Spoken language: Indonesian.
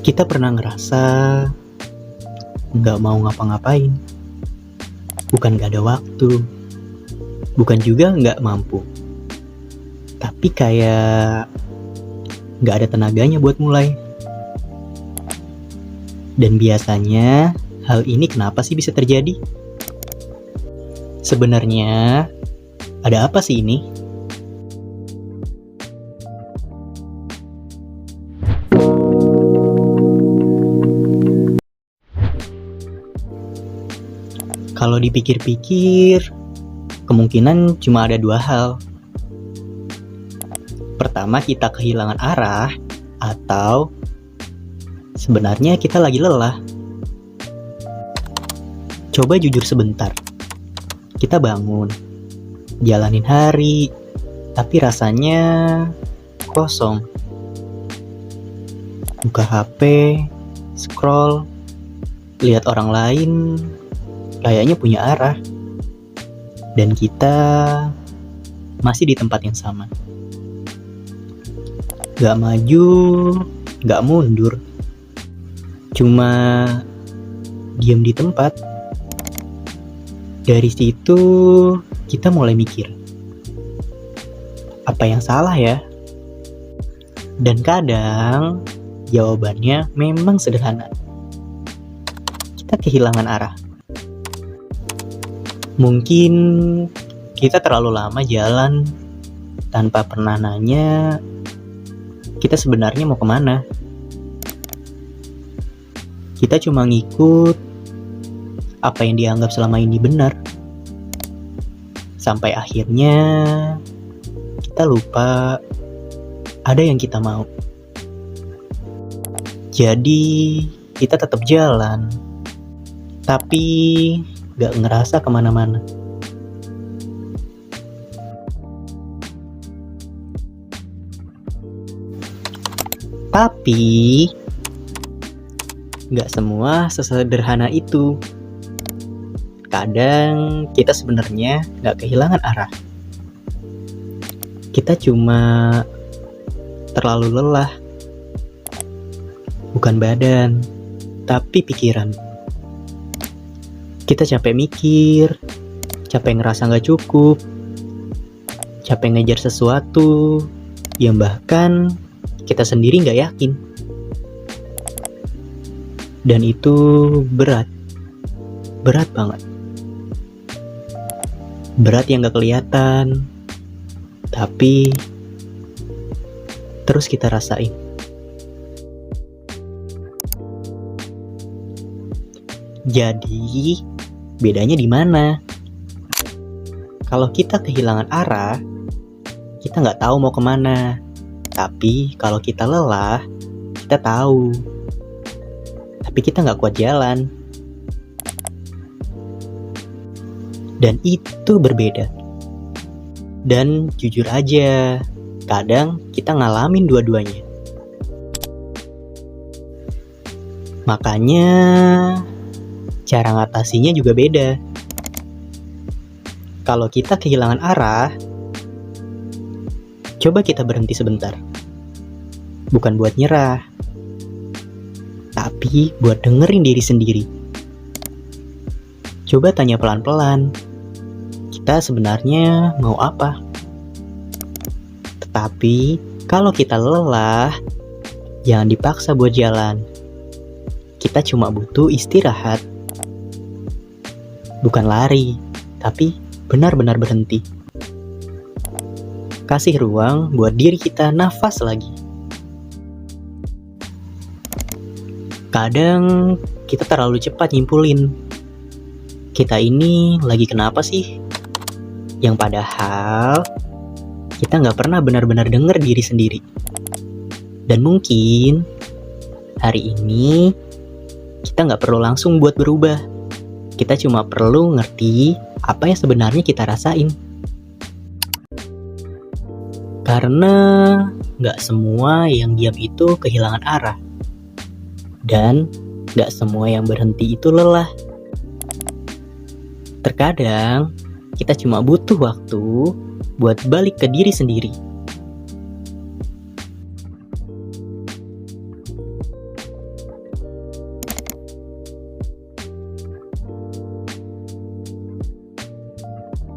Kita pernah ngerasa nggak mau ngapa-ngapain. Bukan nggak ada waktu, bukan juga nggak mampu. Tapi kayak nggak ada tenaganya buat mulai. Dan biasanya hal ini kenapa sih bisa terjadi? Sebenarnya ada apa sih ini? Kalau dipikir-pikir, kemungkinan cuma ada dua hal. Pertama, kita kehilangan arah, atau sebenarnya kita lagi lelah. Coba jujur sebentar. Kita bangun, jalanin hari, tapi rasanya kosong. Buka HP, scroll, lihat orang lain kayaknya punya arah, dan kita masih di tempat yang sama. Gak maju, gak mundur, cuma diam di tempat. Dari situ kita mulai mikir, apa yang salah ya? Dan kadang jawabannya memang sederhana. Kita kehilangan arah. Mungkin kita terlalu lama jalan tanpa pernah nanya kita sebenarnya mau kemana. Kita cuma ngikut apa yang dianggap selama ini benar. Sampai akhirnya kita lupa ada yang kita mau. Jadi kita tetap jalan, tapi gak ngerasa kemana-mana. Tapi gak semua sesederhana itu. Kadang kita sebenarnya gak kehilangan arah. Kita cuma terlalu lelah. Bukan badan, tapi pikiran. Kita capek mikir, capek ngerasa gak cukup, capek ngejar sesuatu yang bahkan kita sendiri gak yakin. Dan itu berat banget. Berat yang gak kelihatan, tapi terus kita rasain. Jadi bedanya di mana? Kalau kita kehilangan arah, kita nggak tahu mau kemana. Tapi kalau kita lelah, kita tahu. Tapi kita nggak kuat jalan. Dan itu berbeda. Dan jujur aja, kadang kita ngalamin dua-duanya. Makanya cara ngatasinya juga beda. Kalau kita kehilangan arah, coba kita berhenti sebentar. Bukan buat nyerah, tapi buat dengerin diri sendiri. Coba tanya pelan-pelan, kita sebenarnya mau apa? Tetapi kalau kita lelah, jangan dipaksa buat jalan. Kita cuma butuh istirahat. Bukan lari, tapi benar-benar berhenti. Kasih ruang buat diri kita nafas lagi. Kadang kita terlalu cepat nyimpulin, kita ini lagi kenapa sih? Yang padahal kita gak pernah benar-benar denger diri sendiri. Dan mungkin hari ini kita gak perlu langsung buat berubah. Kita cuma perlu ngerti apa yang sebenarnya kita rasain. Karena gak semua yang diam itu kehilangan arah. Dan gak semua yang berhenti itu lelah. Terkadang kita cuma butuh waktu buat balik ke diri sendiri.